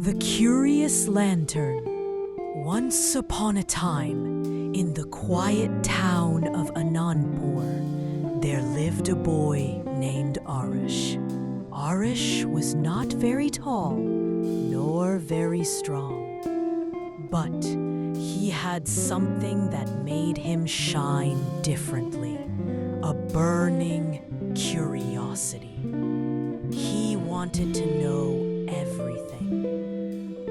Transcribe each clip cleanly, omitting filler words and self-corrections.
The Curious Lantern. Once upon a time, in the quiet town of Anandpur, there lived a boy named Arush. Arush was not very tall, nor very strong, but he had something that made him shine differently, a burning curiosity. He wanted to know everything.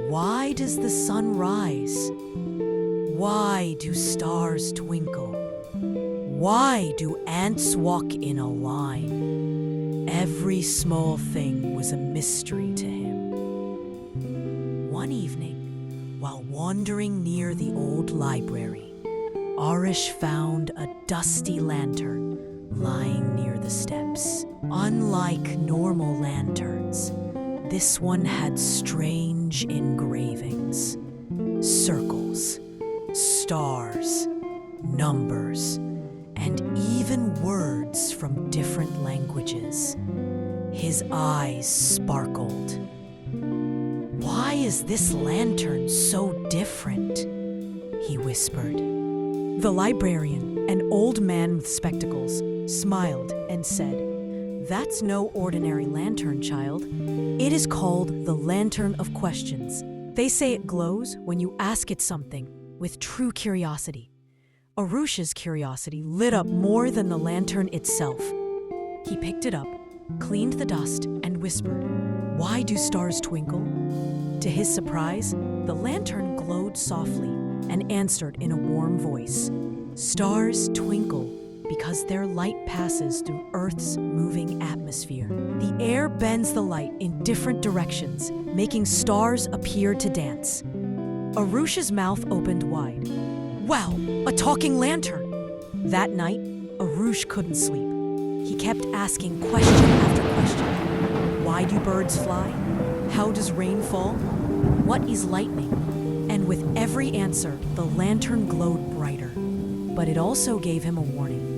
Why does the sun rise? Why do stars twinkle? Why do ants walk in a line? Every small thing was a mystery to him. One evening, while wandering near the old library, Arush found a dusty lantern lying near the steps. Unlike normal lanterns, this one had strange engravings, circles, stars, numbers, and even words from different languages. His eyes sparkled. "Why is this lantern so different?" he whispered. The librarian, an old man with spectacles, smiled and said, "That's no ordinary lantern, child. It is called the Lantern of Questions. They say it glows when you ask it something with true curiosity." Arush's curiosity lit up more than the lantern itself. He picked it up, cleaned the dust, and whispered, "Why do stars twinkle?" To his surprise, the lantern glowed softly and answered in a warm voice, "Stars twinkle because their light passes through Earth's moving atmosphere. The air bends the light in different directions, making stars appear to dance." Arush's mouth opened wide. "Wow, a talking lantern!" That night, Arush couldn't sleep. He kept asking question after question. Why do birds fly? How does rain fall? What is lightning? And with every answer, the lantern glowed brighter. But it also gave him a warning.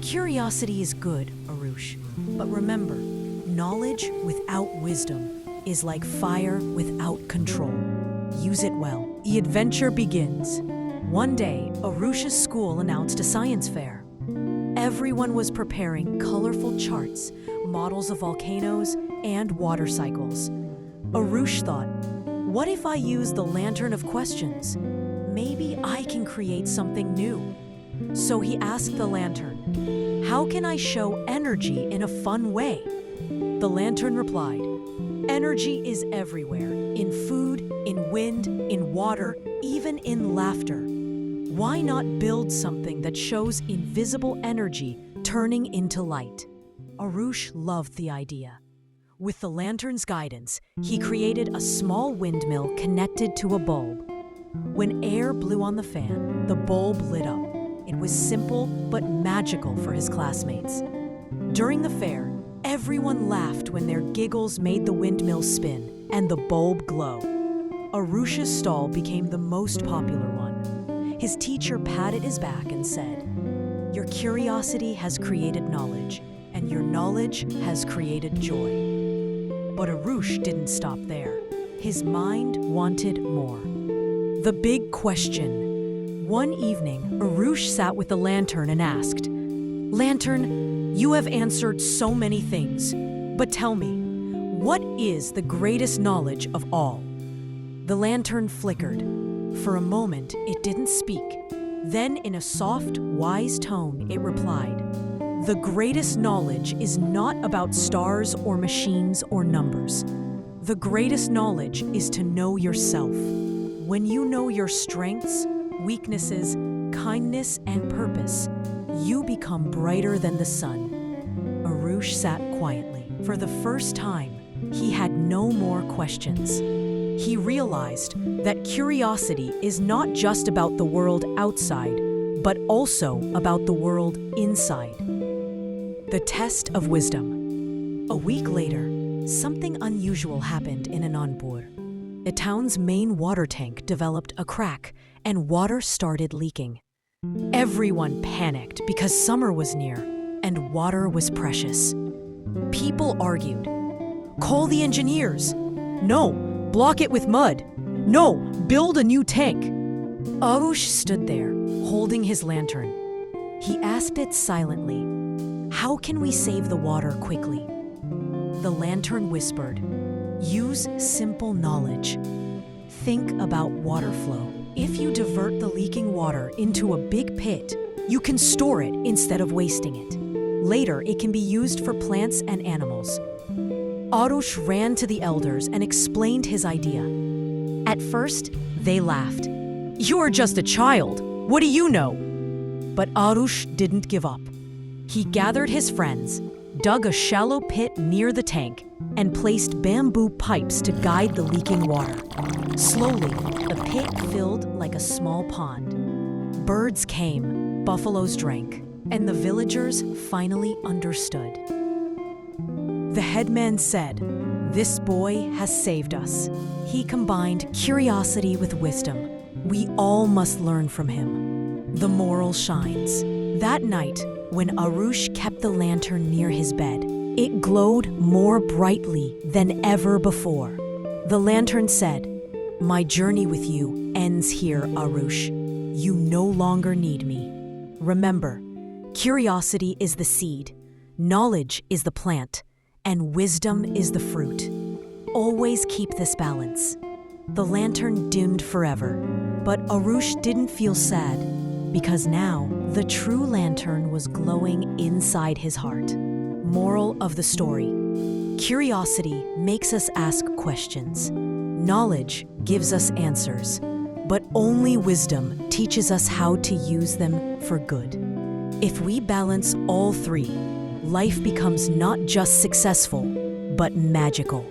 Curiosity is good, Arush, but remember, knowledge without wisdom is like fire without control. Use it well. The adventure begins. One day, Arush's school announced a science fair. Everyone was preparing colorful charts, models of volcanoes, and water cycles. Arush thought, what if I use the Lantern of Questions? Maybe I can create something new. So he asked the lantern, "How can I show energy in a fun way?" The lantern replied, "Energy is everywhere, in food, in wind, in water, even in laughter. Why not build something that shows invisible energy turning into light?" Arush loved the idea. With the lantern's guidance, he created a small windmill connected to a bulb. When air blew on the fan, the bulb lit up. It was simple but magical for his classmates. During the fair, everyone laughed when their giggles made the windmill spin and the bulb glow. Arush's stall became the most popular one. His teacher patted his back and said, "Your curiosity has created knowledge, and your knowledge has created joy." But Arush didn't stop there. His mind wanted more. The big question. One evening, Arush sat with the lantern and asked, "Lantern, you have answered so many things, but tell me, what is the greatest knowledge of all?" The lantern flickered. For a moment, it didn't speak. Then, in a soft, wise tone, it replied, "The greatest knowledge is not about stars or machines or numbers. The greatest knowledge is to know yourself. When you know your strengths, weaknesses, kindness, and purpose, you become brighter than the sun." Arush sat quietly. For the first time, he had no more questions. He realized that curiosity is not just about the world outside, but also about the world inside. The test of wisdom. A week later, something unusual happened in Anandpur. The town's main water tank developed a crack and water started leaking. Everyone panicked because summer was near and water was precious. People argued, "Call the engineers." "No, Block it with mud. No, build a new tank. Arush stood there, holding his lantern. He asked it silently, "How can we save the water quickly?" The lantern whispered, "Use simple knowledge. Think about water flow. If you divert the leaking water into a big pit, you can store it instead of wasting it. Later, it can be used for plants and animals." Arush ran to the elders and explained his idea. At first, they laughed. "You're just a child. What do you know?" But Arush didn't give up. He gathered his friends, dug a shallow pit near the tank, and placed bamboo pipes to guide the leaking water. Slowly, the pit filled like a small pond. Birds came, buffaloes drank, and the villagers finally understood. The headman said, "This boy has saved us. He combined curiosity with wisdom. We all must learn from him." The moral shines. That night, when Arush kept the lantern near his bed, it glowed more brightly than ever before. The lantern said, "My journey with you ends here, Arush. You no longer need me. Remember, curiosity is the seed, knowledge is the plant, and wisdom is the fruit. Always keep this balance." The lantern dimmed forever, but Arush didn't feel sad, because now the true lantern was glowing inside his heart. Moral of the story: curiosity makes us ask questions. Knowledge gives us answers, but only wisdom teaches us how to use them for good. If we balance all three, life becomes not just successful, but magical.